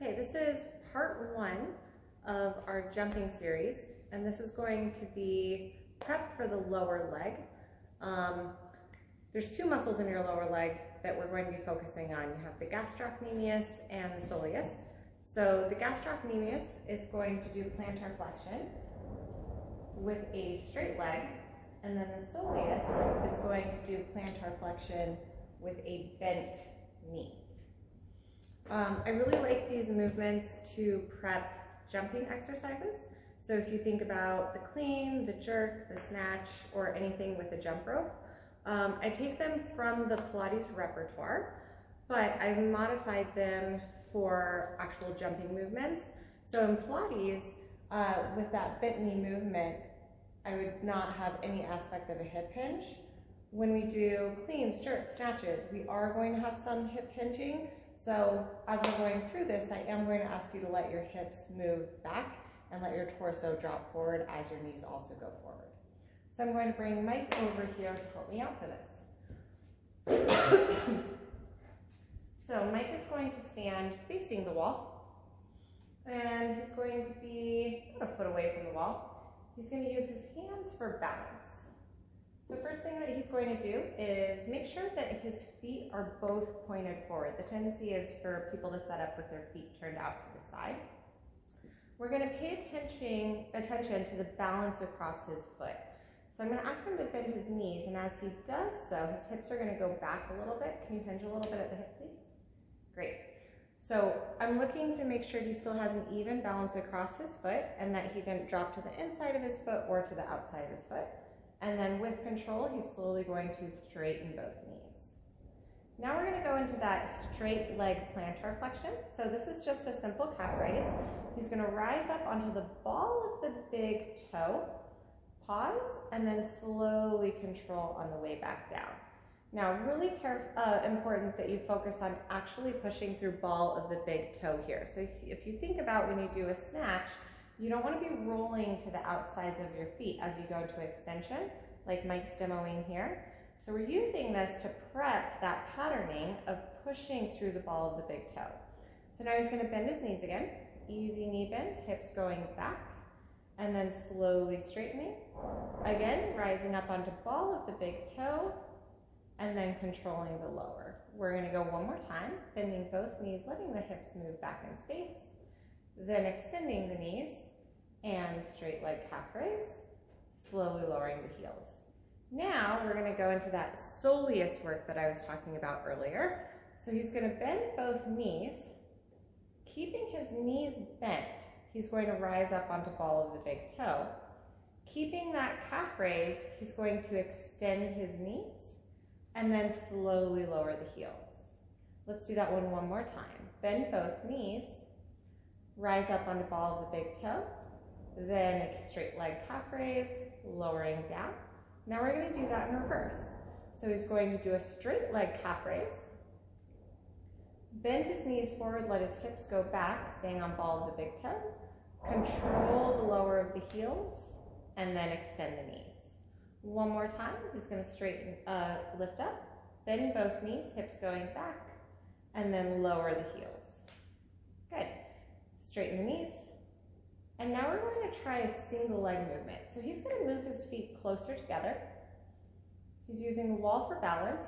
Okay, this is part one of our jumping series, and this is going to be prep for the lower leg. There's two muscles in your lower leg that we're going to be focusing on. You have the gastrocnemius and the soleus. So the gastrocnemius is going to do plantar flexion with a straight leg, and then the soleus is going to do plantar flexion with a bent knee. I really like these movements to prep jumping exercises. So if you think about the clean, the jerk, the snatch, or anything with a jump rope, I take them from the Pilates repertoire, but I've modified them for actual jumping movements. So in Pilates, with that bent knee movement, I would not have any aspect of a hip hinge. When we do cleans, jerks, snatches, we are going to have some hip hinging. So as we're going through this, I am going to ask you to let your hips move back and let your torso drop forward as your knees also go forward. So I'm going to bring Mike over here to help me out for this. So Mike is going to stand facing the wall, and he's going to be about a foot away from the wall. He's going to use his hands for balance. The first thing that he's going to do is make sure that his feet are both pointed forward. The tendency is for people to set up with their feet turned out to the side. We're going to pay attention to the balance across his foot. So I'm going to ask him to bend his knees, and as he does so, his hips are going to go back a little bit. Can you hinge a little bit at the hip, please? Great. So I'm looking to make sure he still has an even balance across his foot and that he didn't drop to the inside of his foot or to the outside of his foot. And then with control, he's slowly going to straighten both knees. Now we're going to go into that straight leg plantar flexion. So this is just a simple calf raise. He's going to rise up onto the ball of the big toe, pause, and then slowly control on the way back down. Now, really important that you focus on actually pushing through ball of the big toe here. So if you think about when you do a snatch, you don't want to be rolling to the outsides of your feet as you go to extension, like Mike's demoing here. So we're using this to prep that patterning of pushing through the ball of the big toe. So now he's going to bend his knees again. Easy knee bend, hips going back, and then slowly straightening. Again, rising up onto ball of the big toe, and then controlling the lower. We're going to go one more time, bending both knees, letting the hips move back in space, then extending the knees, and straight leg calf raise, slowly lowering the heels. Now we're going to go into that soleus work that I was talking about earlier. So he's going to bend both knees, keeping his knees bent. He's going to rise up onto ball of the big toe. Keeping that calf raise, he's going to extend his knees and then slowly lower the heels. Let's do that one more time. Bend both knees, rise up onto ball of the big toe, then a straight leg calf raise, lowering down. Now we're going to do that in reverse. So he's going to do a straight leg calf raise, bend his knees forward, let his hips go back, staying on ball of the big toe, control the lower of the heels, and then extend the knees. One more time, he's going to straighten, lift up, bend both knees, hips going back, and then lower the heels. Good. Straighten the knees. And now we're going to try a single leg movement. So he's going to move his feet closer together. He's using the wall for balance.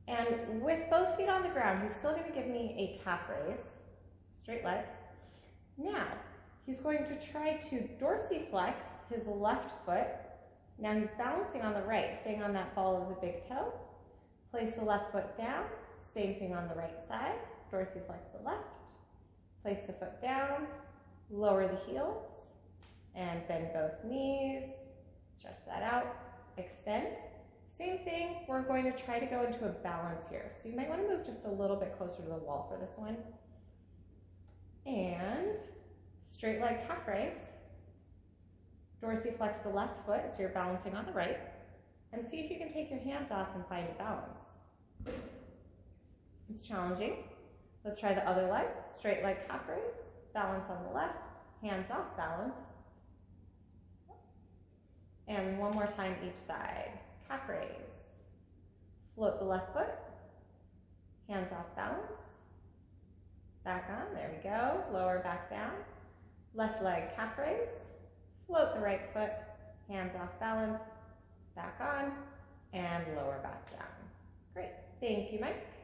And with both feet on the ground, he's still going to give me a calf raise, straight legs. Now, he's going to try to dorsiflex his left foot. Now he's balancing on the right, staying on that ball of the big toe. Place the left foot down, same thing on the right side. Dorsiflex the left, place the foot down, lower the heels, and bend both knees, stretch that out, extend. Same thing, we're going to try to go into a balance here. So you might want to move just a little bit closer to the wall for this one. And straight leg calf raise. Dorsiflex the left foot so you're balancing on the right. And see if you can take your hands off and find a balance. It's challenging. Let's try the other leg. Straight leg calf raise. Balance on the left. Hands off balance. And one more time each side. Calf raise. Float the left foot. Hands off balance. back on, there we go, lower back down. Left leg calf raise, float the right foot, hands off balance, back on, and lower back down. Great, thank you, Mike.